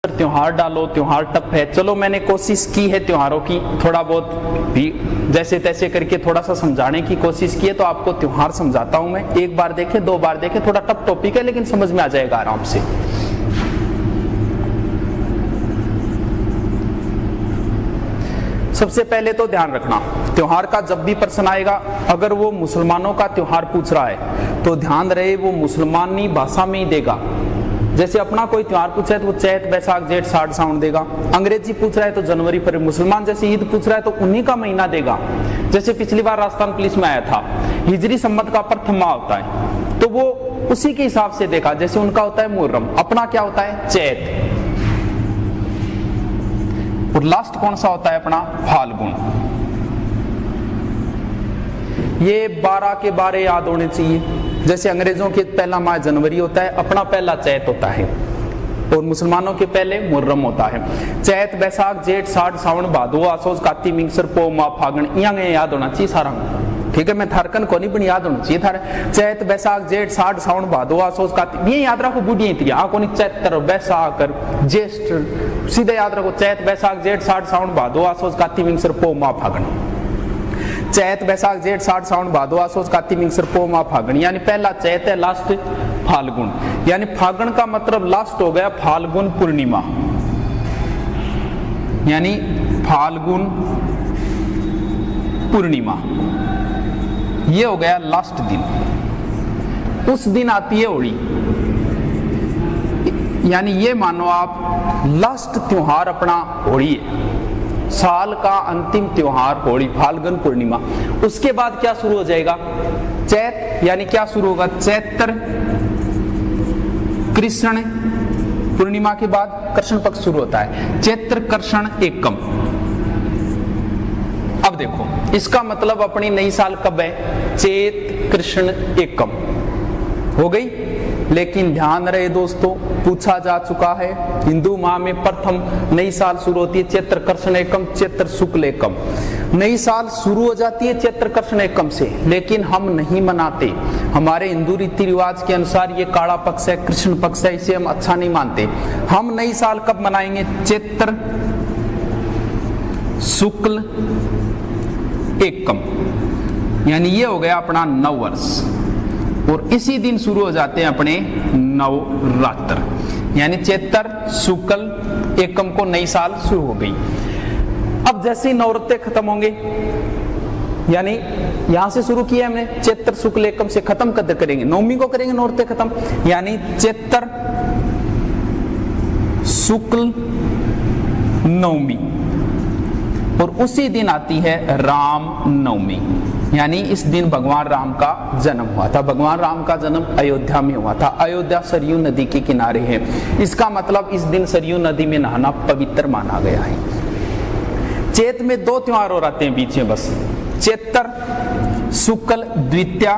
Sir त्योहार डालो, त्योहार टप है। चलो मैंने कोशिश की है त्योहारों की, थोड़ा बहुत भी जैसे तैसे करके थोड़ा सा समझाने की कोशिश की है, तो आपको त्योहार समझाता हूं मैं। एक बार देखे, दो बार देखे, थोड़ा टफ टॉपिक है लेकिन समझ में आ जाएगा आराम से। सबसे पहले तो ध्यान रखना, त्योहार का जब भी प्रश्न आएगा, अगर वो मुसलमानों का त्योहार पूछ रहा है तो ध्यान रहे वो मुसलमानी भाषा में ही देगा। जैसे अपना कोई त्योहार पूछा है तो वो चैत बैसाख जेठ साठ सावन देगा। अंग्रेजी पूछ रहा है तो जनवरी फरवरी। मुसलमान जैसे ईद पूछ रहा है तो उन्हीं का महीना देगा। जैसे पिछली बार राजस्थान पुलिस में आया था, हिजरी संवत का प्रथम माह होता है तो वो उसी के हिसाब से देखा। जैसे उनका होता है मुहर्रम, अपना क्या होता है चैत, और लास्ट कौन सा होता है अपना फाल्गुन। ये 12 के 12 याद होने चाहिए। जैसे अंग्रेजों के पहला माह जनवरी होता है, अपना पहला चैत होता है, और मुसलमानों के पहले मुहर्रम होता है। चैत बैसाख जेठ साठ सावन भादो आसोज काती मिंगसर पो माह फागण, यहाँ याद होना चाहिए सारा। ठीक है, मैं थारकन को नहीं, पण याद होना चाहिए थारे। चैत बैसाख जेठ साठ सावन भादो आसोज काती, ये याद रखो। बुढ़िया थी आ को चैत्र बैसाख ज्येष्ठ, सीधे याद रखो चैत बैसाख जेठ साठ सावन भादो आसोज काती मिंगसर पो माह फागण। चैत बैसाख जेठ साठ सावन भादो आसोज काती मिंगसर पो माह फागण, यानी पहला चैत है, लास्ट फाल्गुन। यानी फागण का मतलब लास्ट हो गया फाल्गुन पूर्णिमा, यानी फाल्गुन पूर्णिमा, ये हो गया लास्ट दिन। उस दिन आती है होली, यानी ये मानो आप लास्ट त्योहार अपना होली है, साल का अंतिम त्योहार होली फाल्गुन पूर्णिमा। उसके बाद क्या शुरू हो जाएगा चैत, यानी क्या शुरू होगा चैत्र कृष्ण पूर्णिमा के बाद कृष्ण पक्ष शुरू होता है, चैत्र कृष्ण एकम। अब देखो इसका मतलब अपनी नई साल कब है, चैत कृष्ण एकम हो गई। लेकिन ध्यान रहे दोस्तों, पूछा जा चुका है हिंदू माह में प्रथम नई साल शुरू होती है चैत्र कृष्ण एकम, चैत्र शुक्ल एकम। नई साल शुरू हो जाती है चैत्र कृष्ण एकम से, लेकिन हम नहीं मनाते। हमारे हिंदू रीति रिवाज के अनुसार ये काला पक्ष है, कृष्ण पक्ष है, इसे हम अच्छा नहीं मानते। हम नई साल कब मनाएंगे, चैत्र शुक्ल एकम, यानी ये हो गया अपना नववर्ष। और इसी दिन शुरू हो जाते हैं अपने नवरात्र, यानी चैत्र शुक्ल एकम को नई साल शुरू हो गई। अब जैसे ही नवरात्र खत्म होंगे, यानी यहां से शुरू किया हमने चैत्र शुक्ल एकम से खत्म कद करेंगे, नवमी को करेंगे नवरात्र खत्म, यानी चैत्र शुक्ल नवमी। और उसी दिन आती है राम नवमी, यानी इस दिन भगवान राम का जन्म हुआ था। भगवान राम का जन्म अयोध्या में हुआ था। अयोध्या सरयू नदी के किनारे है, इसका मतलब इस दिन सरयू नदी में नहाना पवित्र माना गया है। चैत में दो त्योहार और आते हैं बीच में बस, चैत्र शुक्ल द्वितीया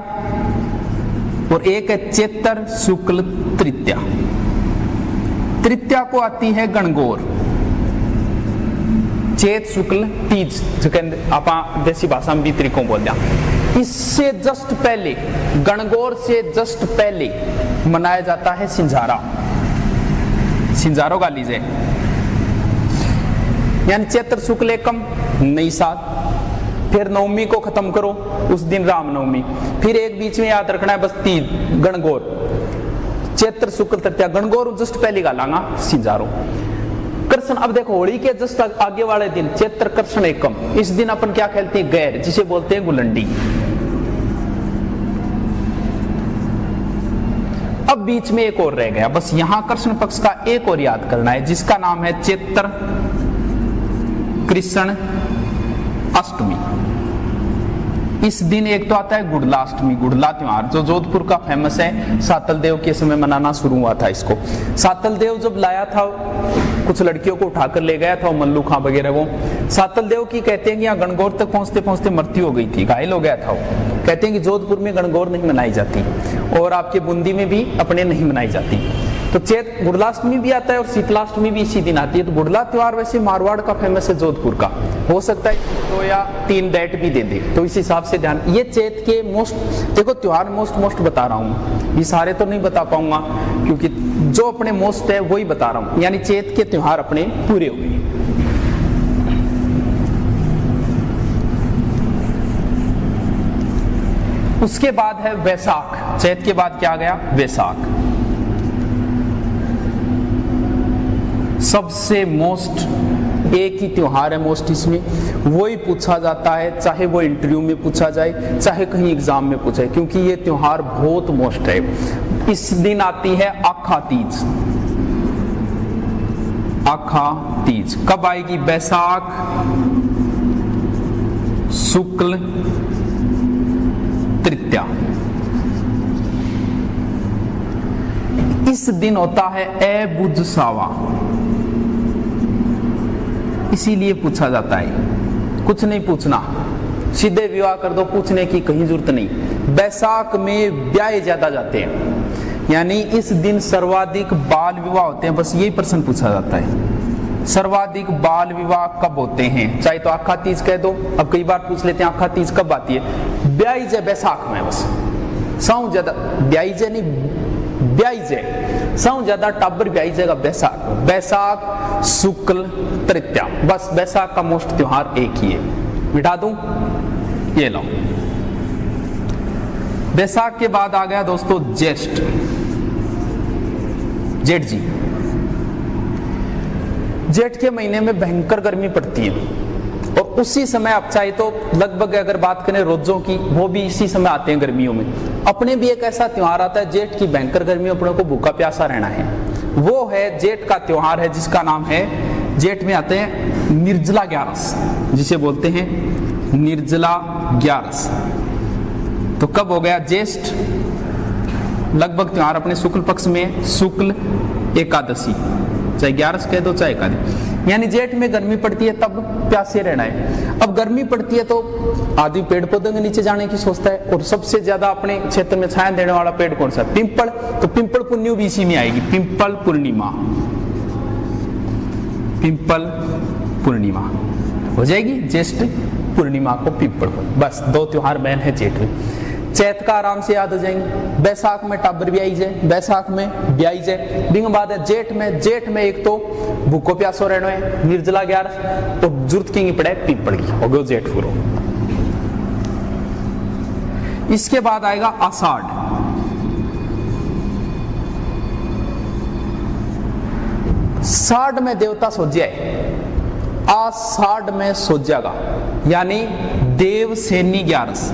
और एक है चैत्र शुक्ल तृतीया। तृतीया को आती है गणगौर, चैत शुक्ल तीज आप देसी भाषा में भी तरीकों बोल दिया। इससे जस्ट पहले, गणगौर से जस्ट पहले मनाया जाता है सिंजारा। सिंजारो गा लीजिए, यानी चैत्र शुक्ल एकम नई साल, फिर नवमी को खत्म करो, उस दिन रामनवमी, फिर एक बीच में याद रखना है बस तीज गणगौर, चैत्र शुक्ल तृतीया, गणगौर जस्ट पहले गालांगा सिंजारो कृष्ण। अब देखो होली के जस्ट आगे वाले दिन चैत्र कृष्ण एकम, इस दिन अपन क्या खेलते हैं, गैर, जिसे बोलते हैं गुलंडी। अब बीच में एक और रह गया, बस यहां कृष्ण पक्ष का एक और याद करना है, जिसका नाम है चैत्र कृष्ण अष्टमी। इस दिन एक तो आता है गुड़ला अष्टमी, गुड़ला त्योहार जो जोधपुर का फेमस है, सातल देव के समय मनाना शुरू हुआ था इसको। सातल देव जब लाया था, कुछ लड़कियों को उठाकर ले गया था मल्लू खां वगैरह वो। सातल देव की कहते हैं कि यहाँ गणगौर तक पहुंचते पहुंचते मृत्यु हो गई थी, घायल हो गया था वो। कहते हैं कि जोधपुर में गणगौर नहीं मनाई जाती और आपके बूंदी में भी अपने नहीं मनाई जाती। तो चैत गुड़लाष्टमी भी आता है और शीतलाष्टमी भी इसी दिन आती है। तो गुड़ला त्योहार वैसे मारवाड़ का फेमस है, जोधपुर का, हो सकता है 2 या 3 डेट भी दे दे, तो इस हिसाब से ध्यान। ये चैत के मोस्ट, देखो त्योहार मोस्ट बता रहा हूँ, ये सारे तो नहीं बता पाऊंगा क्योंकि जो अपने मोस्ट है वही बता रहा हूँ, यानी चैत के त्योहार अपने पूरे हुए। उसके बाद है वैसाख, चैत के बाद क्या आ गया, वैसाख। सबसे मोस्ट एक ही त्योहार है मोस्ट, इसमें वही पूछा जाता है, चाहे वो इंटरव्यू में पूछा जाए चाहे कहीं एग्जाम में पूछा जाए, क्योंकि ये त्योहार बहुत मोस्ट है। इस दिन आती है आखा तीज। आखा तीज कब आएगी, वैसाख शुक्ल तृतीया। इस दिन होता है ए सावा, इसीलिए पूछा जाता है। कुछ नहीं पूछना, सीधे विवाह कर दो, पूछने की कहीं जरूरत नहीं। वैसाख में ब्याह ज्यादा जाते हैं, यानी इस दिन सर्वाधिक बाल विवाह होते हैं, बस यही प्रश्न पूछा जाता है। सर्वाधिक बाल विवाह कब होते हैं, चाहे तो आखा तीज कह दो। अब कई बार पूछ लेते हैं आखा तीज कब आती है, ब्याईज है वैसाख में, बस साउ ज्यादा ब्याईज है नहीं, ब्याईज है साउ ज्यादा टाबर ब्याईज जाएगा वैसाख। वैसाख शुक्ल तृतीया, बस वैसाख का मोस्ट त्योहार एक ही है। मिटा दूं, ये लो। वैसाख के बाद आ गया दोस्तों ज्येष्ठ, जेठ जी। जेठ के महीने में भयंकर गर्मी पड़ती है और उसी समय आप चाहे तो लगभग अगर बात करें रोजों की, वो भी इसी समय आते हैं गर्मियों में। अपने भी एक ऐसा त्योहार आता है जेठ की भयंकर गर्मी, अपने को भूखा प्यासा रहना है, वो है जेठ का त्योहार है जिसका नाम है, जेठ में आते हैं निर्जला ग्यारस, जिसे बोलते हैं निर्जला ग्यारस। तो कब हो गया ज्येष्ठ, लगभग त्योहार अपने शुक्ल पक्ष में, शुक्ल एकादशी, चाहे ग्यारस कह दो चाहे एकादशी। यानी जेठ में गर्मी पड़ती है तब प्यासे रहना है। अब गर्मी पड़ती है तो आदि पेड़ पौधों के नीचे जाने की सोचता है, और सबसे ज्यादा अपने क्षेत्र में छाया देने वाला पेड़ कौन सा है, पिंपल। तो पिंपल पुण्य भी इसी में आएगी, पिंपल पूर्णिमा, पिंपल पूर्णिमा हो जाएगी, ज्येष्ठ पूर्णिमा को पिंपल। बस 2 त्योहार मैन है जेठ में। चैत का आराम से याद हो जाएंगे, वैसाख में टाबर ब्याईज है, वैसाख में ब्याईज है। बिंग बात है जेठ में एक तो भूखो प्यासो रहना है, निर्जला ग्यारस, तो जरूरत की पड़े पिंपल की, हो गयो जेठ पूरो। इसके बाद आएगा आषाढ़। साढ़ में देवता सोज्या है, आषाढ़ में सोज्यागा, यानी देवसेनी ग्यारस,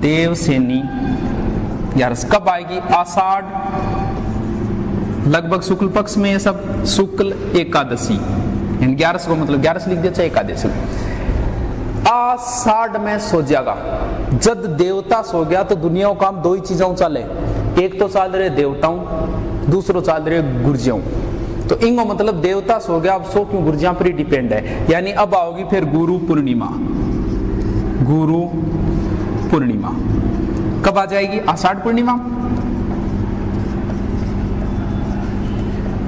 देवसेनी ग्यारस कब आएगी, आषाढ़, लगभग शुक्ल पक्ष में, ये सब शुक्ल एकादशी, ग्यारस को मतलब ग्यारस लिख दिया चाहे एकादशी। आषाढ़ में सो जाएगा, जब देवता सो गया तो दुनिया को काम 2 ही चीजों चले, एक तो चाल रहे देवताओं, दूसरो चाल रहे गुर्जियों। तो इंगो मतलब देवता सो गया, अब सो क्यों गुर्जियां पर ही डिपेंड है। यानी अब आओगी फिर गुरु पूर्णिमा, गुरु पूर्णिमा कब आ जाएगी, आषाढ़ पूर्णिमा।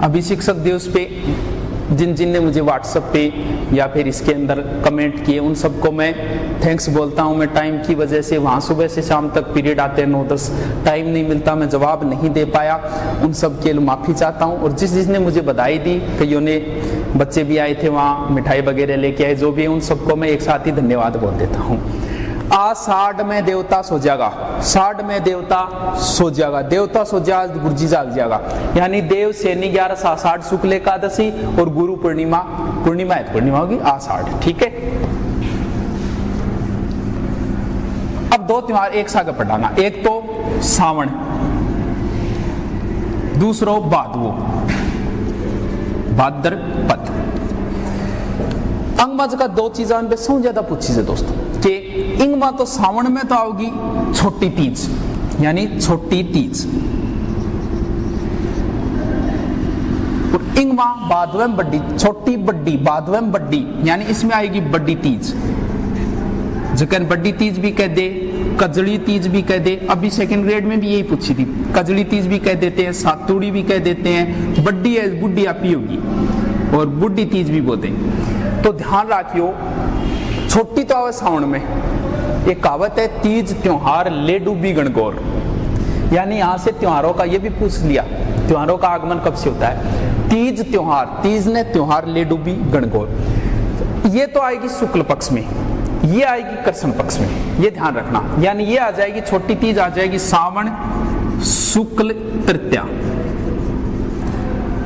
अभी शिक्षक दिवस पे जिन ने मुझे व्हाट्सएप पे या फिर इसके अंदर कमेंट किए उन सबको मैं थैंक्स बोलता हूं। मैं टाइम की वजह से वहाँ सुबह से शाम तक पीरियड आते हैं 9-10, टाइम नहीं मिलता, मैं जवाब नहीं दे पाया, उन सब के लिए माफ़ी चाहता हूं। और जिसने मुझे बधाई दी, कईयों ने, बच्चे भी आए थे वहाँ, मिठाई वगैरह लेके आए, जो भी है उन सबको मैं एक साथ ही धन्यवाद बोल देता हूँ। आषाढ़ में देवता सो जाएगा, साढ़ में देवता सो जाएगा, देवता सो जाएगा गुरुजी जाग जाएगा, यानी देव सेनी 11 आषाढ़ शुक्ल एकादशी और गुरु पूर्णिमा, पूर्णिमा है पूर्णिमा होगी आषाढ़, ठीक है। अब 2 त्योहार एक साथ पढ़ाना, एक तो सावन, दूसरो भादवो, भाद्रपद। अंगमा का 2 चीजें पे सबसे ज्यादा पूछी है दोस्तों, कि इंगमा तो सावन में तो आओगी छोटी तीज, यानी छोटी तीज, और इंगमा भादवें बड्डी, छोटी बड्डी, भादवें बड्डी, यानी इसमें आएगी बड्डी तीज, जकन बड्डी तीज भी कह दे, कजली तीज भी कह दे, अभी सेकंड ग्रेड में भी यही पूछी थी, कजली तीज भी कह देते हैं, सातुड़ी भी कह देते हैं, बड्डी है बुड्ढी आपी होगी, और बुड्ढी तीज भी बोलते हैं। तो ध्यान रखियो, छोटी तो आवे सावन में, एक कहावत है तीज त्योहार ले डूबी गणगौर, यानी यहां से त्योहारों का ये भी पूछ लिया, त्योहारों का आगमन कब से होता है, तीज त्योहार, तीज ने त्योहार ले डूबी गणगौर, ये तो आएगी शुक्ल पक्ष में, ये आएगी कृष्ण पक्ष में, ये ध्यान रखना, यानी ये आ जाएगी छोटी तीज आ जाएगी सावन शुक्ल तृतीया,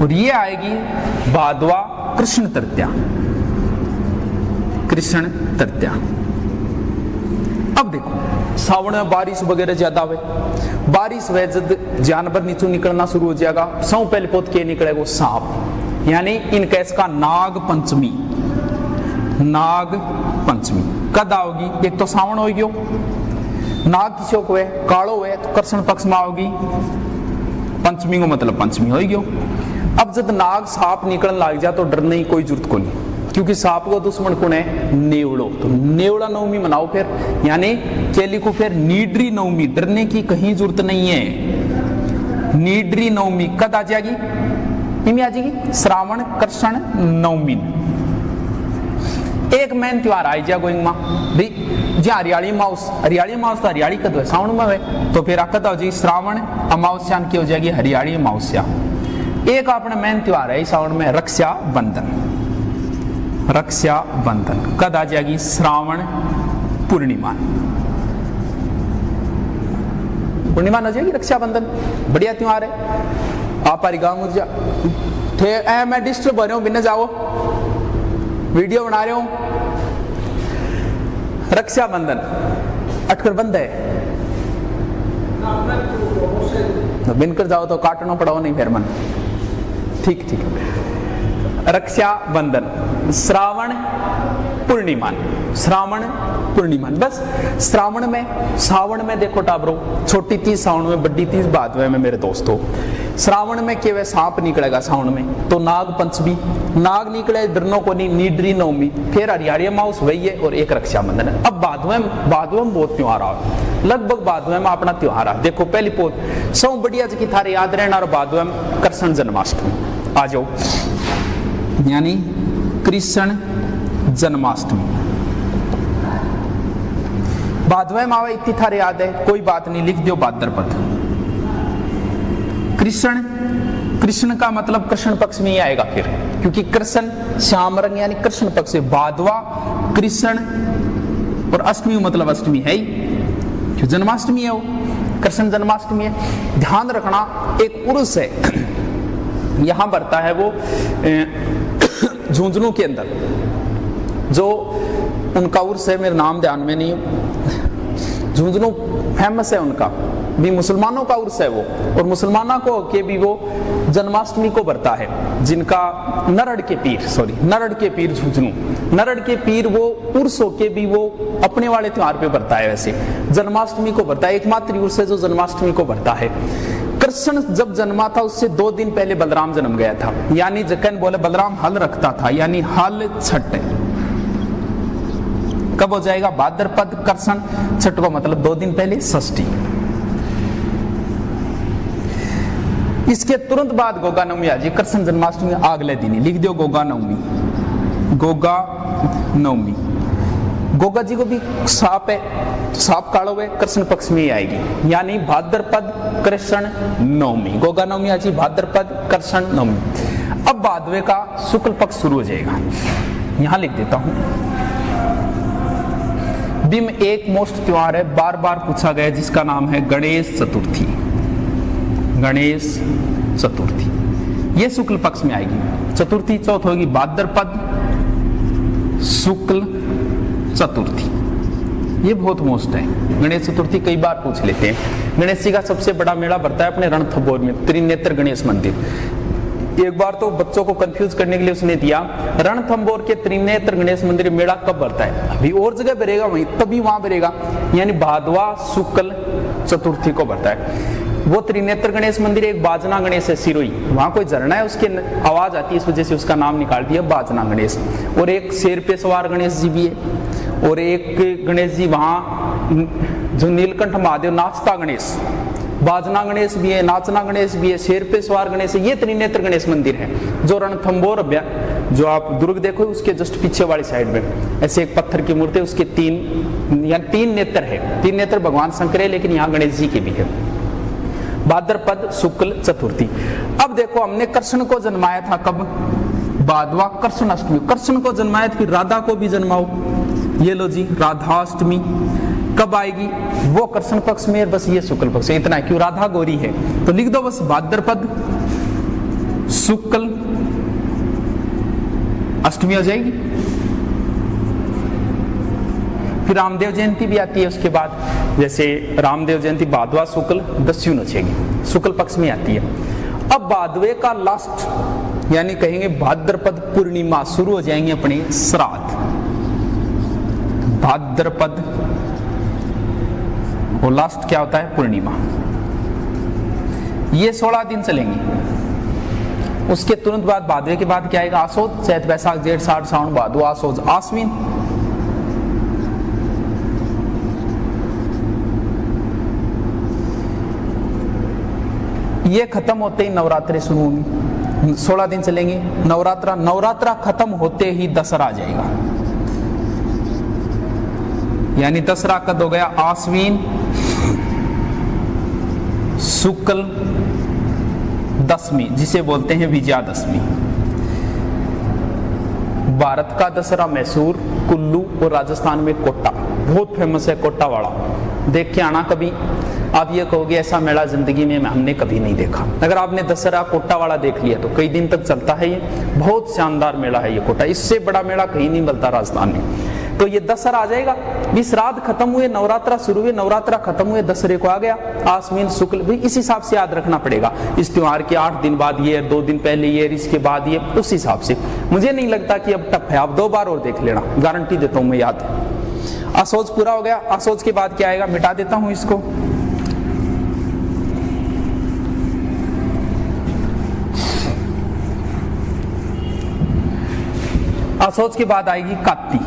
और ये आएगी भादवा कृष्ण तृतीया, कृष्ण तृतीया। अब देखो सावन में बारिश वगैरह ज्यादा हुए, बारिश हुए जब जानवर नीचे निकलना शुरू हो जाएगा, सौ पहले पोत के निकलेगा सांप, यानी इन कैस का नाग पंचमी, नाग पंचमी कद आओगी, एक तो सावन होगी, नाग किसी को है कालो है तो कृष्ण पक्ष में आओगी, पंचमी को मतलब पंचमी होगी। अब जब नाग सांप निकलने लग जाए तो डरने की कोई जरूरत को नहीं, क्योंकि सांप को दुश्मन कौन है, नेवड़ो, तो नेवड़ा नवमी मनाओ फिर, यानी केली को फिर नीडरी नवमी, डरने की कहीं जरूरत नहीं है। नीडरी नवमी कद आ जाएगी, इनमें आ जाएगी श्रावण कृष्ण नवमी, एक मेन त्योहार आई जा गोइंग मां भाई जी, हरियाली माउस, हरियाली माउस तो हरियाली कद है सावन में है, तो फिर कद हो जाएगी श्रावण अमावस्या की हो जाएगी हरियाली अमावस्या। एक अपने मेन त्योहार है सावन में रक्षा बंधन, रक्षा बंधन कद आ जाएगी श्रावण पूर्णिमा, पूर्णिमा हो जाएगी रक्षा बंधन, बढ़िया त्योहार है। आप हमारी गांव में जा मैं डिस्टर्ब हो रहा हूं, बिना जाओ वीडियो बना रहे हूं, रक्षा बंधन अटकर बंद है, बिन कर जाओ तो काटना पड़ाओ नहीं फिर मन, ठीक ठीक। रक्षा बंधन श्रावण पूर्णिमा, श्रावण पूर्णिमा, बस श्रावण में, सावन में देखो टाबरो, छोटी तीज सावन में, बड़ी तीज भादवे में मेरे दोस्तों, श्रावण में केवल सांप निकलेगा सावन में, तो नाग पंचमी, नाग निकले डरनो को नहीं, नीडरी नवमी, फिर हरियाली माउस वही है, और एक रक्षाबंधन है। अब भादवे में बहुत त्योहार आ, लगभग भादवे में अपना त्योहार आ, देखो पहली पोत सब बढ़िया की थारे याद रहना, और भादवे में कृष्ण जन्माष्टमी आ जाओ, यानी कृष्ण जन्माष्टमी भादवे में आवे, इतनी थारे याद है, कोई बात नहीं, लिख दो भाद्रपद। कृष्ण, कृष्ण का मतलब कृष्ण पक्ष में ही आएगा फिर, क्योंकि कृष्ण श्याम रंग यानी कृष्ण पक्ष से, भादवा कृष्ण, और अष्टमी मतलब अष्टमी है ही, क्यों जन्माष्टमी है वो, कृष्ण जन्माष्टमी है। ध्यान रखना एक उर्स है, यहां बढ़ता है वो झुंझुनू के अंदर, जो उनका उर्स है, मेरे नाम ध्यान में नहीं, झुंझुनू फेमस है उनका भी, मुसलमानों का उर्स है वो, और मुसलमानों को के भी वो जन्माष्टमी को बरता है, जिनका नरड़ के पीर, सॉरी नरड़ के पीर झुंझुनू, नरड़ के पीर वो उर्स के भी वो अपने वाले त्योहार पे बरता है, वैसे जन्माष्टमी को बरता है, एकमात्र उर्स है जो जन्माष्टमी को बरता है। कृष्ण जब जन्मा था उससे 2 दिन पहले बलराम जन्म गया था, यानी जकन बोले बलराम हल रखता था, यानी हल छठ कब हो जाएगा, भाद्रपद कृष्ण छठ को मतलब 2 दिन पहले षष्ठी। इसके तुरंत बाद गोगा नवमी आ जाए, कृष्ण जन्माष्टमी अगले दिन ही लिख दो गोगा नवमी, गोगा नवमी। गोगा जी को भी साप है, साप कालो है, कृष्ण पक्ष में ही आएगी, यानी भाद्रपद कृष्ण नवमी, गोगा नवमी आ जाए भाद्रपद कृष्ण नवमी। अब भादवे का शुक्ल पक्ष शुरू हो जाएगा, यहां लिख देता हूं। बिम एक मोस्ट त्योहार है, बार बार पूछा गया, जिसका नाम है गणेश चतुर्थी, गणेश चतुर्थी, ये शुक्ल पक्ष में आएगी। चतुर्थी चौथ होगी भाद्रपद शुक्ल चतुर्थी, ये बहुत मोस्ट है। गणेश चतुर्थी कई बार पूछ लेते हैं। गणेश जी का सबसे बड़ा मेला भरता है अपने रणथंभौर में, त्रिनेत्र गणेश मंदिर। एक बार तो बच्चों को कंफ्यूज करने के लिए उसने दिया, रणथंभौर के त्रिनेत्र गणेश मंदिर मेला कब भरता है, अभी और जगह भरेगा वहीं, तभी वहां भरेगा, यानी भादवा शुक्ल चतुर्थी को भरता है। वो त्रिनेत्र गणेश मंदिर, एक बाजना गणेश है सिरोही, वहां कोई झरना है, उसकी आवाज आती है, इस वजह से उसका नाम निकाल दिया बाजना गणेश। और एक शेर पे सवार गणेश जी भी है, और एक गणेश जी वहां जो नीलकंठ महादेव नाचता गणेश, बाजना गणेश भी है, नाचना गणेश भी है, शेर पे सवार गणेश है। ये त्रिनेत्र गणेश मंदिर है जो रणथंबोर जो आप दुर्ग देखो उसके जस्ट पीछे वाली साइड में ऐसे एक पत्थर की मूर्ति, उसके तीन नेत्र है, 3 नेत्र भगवान शंकर है, लेकिन यहाँ गणेश जी के भी है। भाद्रपद शुक्ल चतुर्थी। अब देखो हमने कृष्ण को जन्माया था कब? भादवा कृष्ण अष्टमी। कृष्ण को जन्माया फिर राधा को भी जन्माओ, ये लो जी राधाष्टमी कब आएगी? वो कृष्ण पक्ष में, बस ये शुक्ल पक्ष में, इतना है। क्यों? राधा गौरी है तो लिख दो बस भाद्रपद शुक्ल अष्टमी हो जाएगी। फिर रामदेव जयंती भी आती है उसके बाद, जैसे रामदेव जयंती भादवा शुक्ल दस्युन हो जाएगी, शुक्ल पक्ष में आती है। अब भादवे का लास्ट यानी कहेंगे भाद्रपद पूर्णिमा शुरू हो जाएंगे अपने श्राद्ध। भाद्रपद और लास्ट क्या होता है? पूर्णिमा। ये 16 दिन चलेंगे। उसके तुरंत बाद भादवे के बाद क्या आएगा? आसोज, चैत बैसाख जेठ साठ सावन भादो आसोज आश्विन। ये खत्म होते ही नवरात्रि शुरू होंगी, 16 दिन चलेंगे नवरात्रा खत्म होते ही दशहरा आ जाएगा। यानी दशहरा कब हो गया? आश्विन शुक्ल दशमी, जिसे बोलते हैं विजयादशमी। भारत का दशहरा मैसूर, कुल्लू और राजस्थान में कोटा, बहुत फेमस है कोटा वाला, देख के आना कभी। आप ये कहोगे ऐसा मेला जिंदगी में हमने कभी नहीं देखा। अगर आपने दशहरा कोटा वाला देख लिया तो कई दिन तक चलता है ये, बहुत शानदार मेला है ये कोटा, इससे बड़ा मेला कहीं नहीं मिलता राजस्थान में। तो ये दशहरा आ जाएगा, श्राद्ध खत्म हुए, नवरात्रा शुरू हुए, नवरात्रा खत्म हुए, दशहरे को आ गया आश्विन शुक्ल। भाई इस हिसाब से याद रखना पड़ेगा, इस त्योहार के 8 दिन बाद ये, 2 दिन पहले ये, इसके बाद ये, उस हिसाब से। मुझे नहीं लगता कि अब टफ है, आप 2 बार और देख लेना, गारंटी देता हूं मैं, याद है। आसोज पूरा हो गया, आसोज के बाद क्या आएगा? मिटा देता हूं इसको। आसोज के बाद आएगी कात्ती,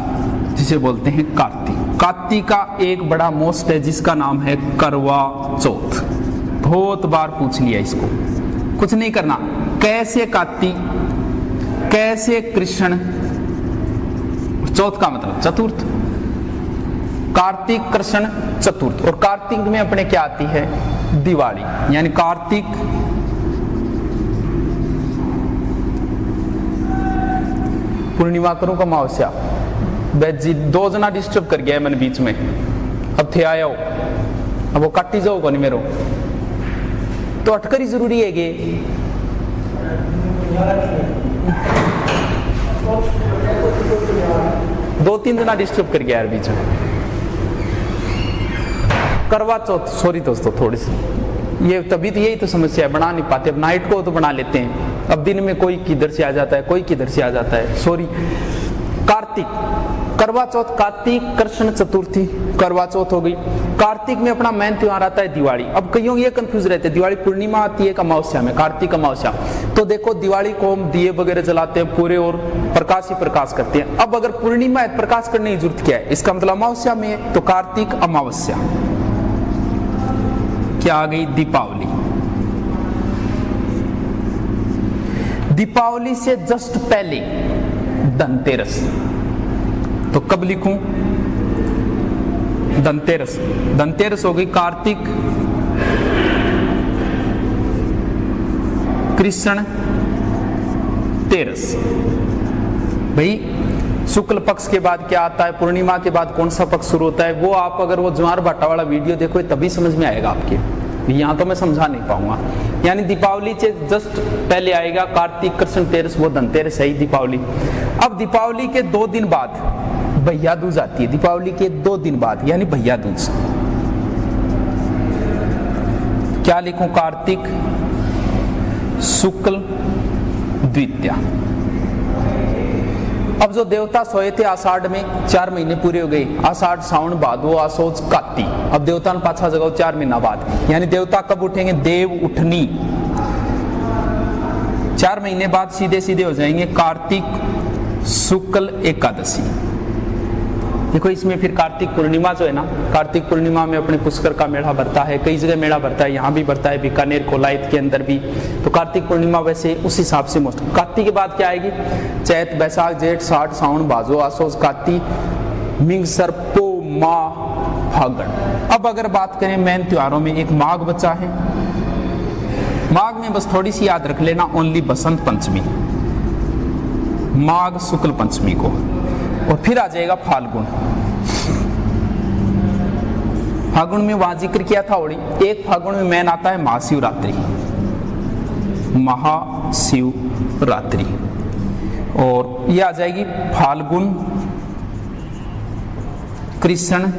जिसे बोलते हैं कार्तिक। कार्तिक का एक बड़ा मोस्ट है जिसका नाम है करवा चौथ। बहुत बार पूछ लिया इसको, कुछ नहीं करना। कैसे कार्तिक, कैसे कृष्ण, चौथ का मतलब चतुर्थ, कार्तिक कृष्ण चतुर्थ। और कार्तिक में अपने क्या आती है? दिवाली। यानी कार्तिक पूर्णिमा करूं का अमावस्या। बैद जी 2 जना डिस्टर्ब कर गया है मैंने बीच में, अब थे आया हो, अब वो काटी जाओ नहीं मेरो तो अटकरी जरूरी है गे। दो 3 जना डिस्टर्ब कर गया यार बीच में। करवा चौथ, सॉरी दोस्तों, थोड़ी सी ये तभी तो, यही तो समस्या है, बना नहीं पाते। अब नाइट को तो बना लेते हैं, अब दिन में कोई किधर से आ जाता है, कोई किधर से आ जाता है, सॉरी। कार्तिक, करवा चौथ, कार्तिक कृष्ण चतुर्थी, करवा चौथ हो गई। कार्तिक में अपना मेन त्योहार आता है दिवाली। अब कईयों ये कंफ्यूज रहते हैं, दिवाली पूर्णिमा आती है अमावस्या में, कार्तिक अमावस्या। तो देखो दिवाली को हम दिए वगैरह जलाते हैं पूरे और प्रकाश ही प्रकाश करते हैं। अब अगर पूर्णिमा है प्रकाश करने की जरूरत क्या है? इसका मतलब अमावस्या में है, तो कार्तिक अमावस्या। क्या आ गई? दीपावली। दीपावली से जस्ट पहले धनतेरस। तो कब लिखूं? धनतेरस। धनतेरस हो गई कार्तिक कृष्ण तेरस। भाई शुक्ल पक्ष के बाद क्या आता है, पूर्णिमा के बाद कौन सा पक्ष शुरू होता है, वो आप अगर वो ज्वार भाटा वाला वीडियो देखो तभी समझ में आएगा आपके, यहाँ तो मैं समझा नहीं पाऊंगा। यानी दीपावली से जस्ट पहले आएगा कार्तिक कृष्ण तेरस, वो धनतेरस है दीपावली। अब दीपावली के 2 दिन बाद भैया दूज आती है, दीपावली के 2 दिन बाद यानी भैया दूज। क्या लिखूं? कार्तिक शुक्ल द्वितीया। अब जो देवता सोए थे आषाढ़ में 4 महीने पूरे हो गए, आषाढ़ सावन भादो आसोज काती, अब देवता ने पाछा जगाओ 4 महीना बाद, यानी देवता कब उठेंगे? देव उठनी 4 महीने बाद सीधे सीधे हो जाएंगे कार्तिक शुक्ल एकादशी। देखो इसमें फिर कार्तिक पूर्णिमा जो है ना, कार्तिक पूर्णिमा में अपने पुष्कर का मेला भरता है, कई जगह मेला भरता है, यहाँ भी भरता है, बीकानेर कोलायत के अंदर भी। तो कार्तिक पूर्णिमा वैसे उस हिसाब से मोस्ट। कार्तिक के बाद क्या आएगी? चैत बैसाख जेठ साठ सावन भादो आसोज काती मिंग सरपो माह फागण। अब अगर बात करें मेन त्योहारों में, एक माघ बचा है। माघ में बस थोड़ी सी याद रख लेना, ओनली बसंत पंचमी, माघ शुक्ल पंचमी को, और फिर आ जाएगा फाल्गुन। फाल्गुन में वहां जिक्र किया था होली। एक फाल्गुन में मैन आता है महाशिवरात्रि, महाशिवरात्रि, और ये आ जाएगी फाल्गुन कृष्ण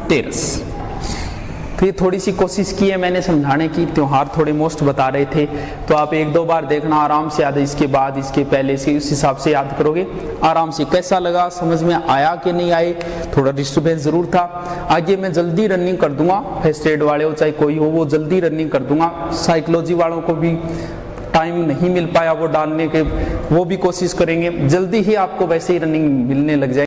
तेरस। तो ये थोड़ी सी कोशिश की है मैंने समझाने की, त्योहार थोड़े मोस्ट बता रहे थे, तो आप 1-2 बार देखना, आराम से याद है, इसके बाद इसके पहले से उस हिसाब से याद करोगे आराम से। कैसा लगा, समझ में आया कि नहीं आए? थोड़ा डिस्टर्बेंस जरूर था। आगे मैं जल्दी रनिंग कर दूंगा, फर्स्ट एड वाले हो चाहे कोई हो, वो जल्दी रनिंग कर दूंगा। साइकोलॉजी वालों को भी टाइम नहीं मिल पाया वो डालने के, वो भी कोशिश करेंगे, जल्दी ही आपको वैसे ही रनिंग मिलने लग जाए।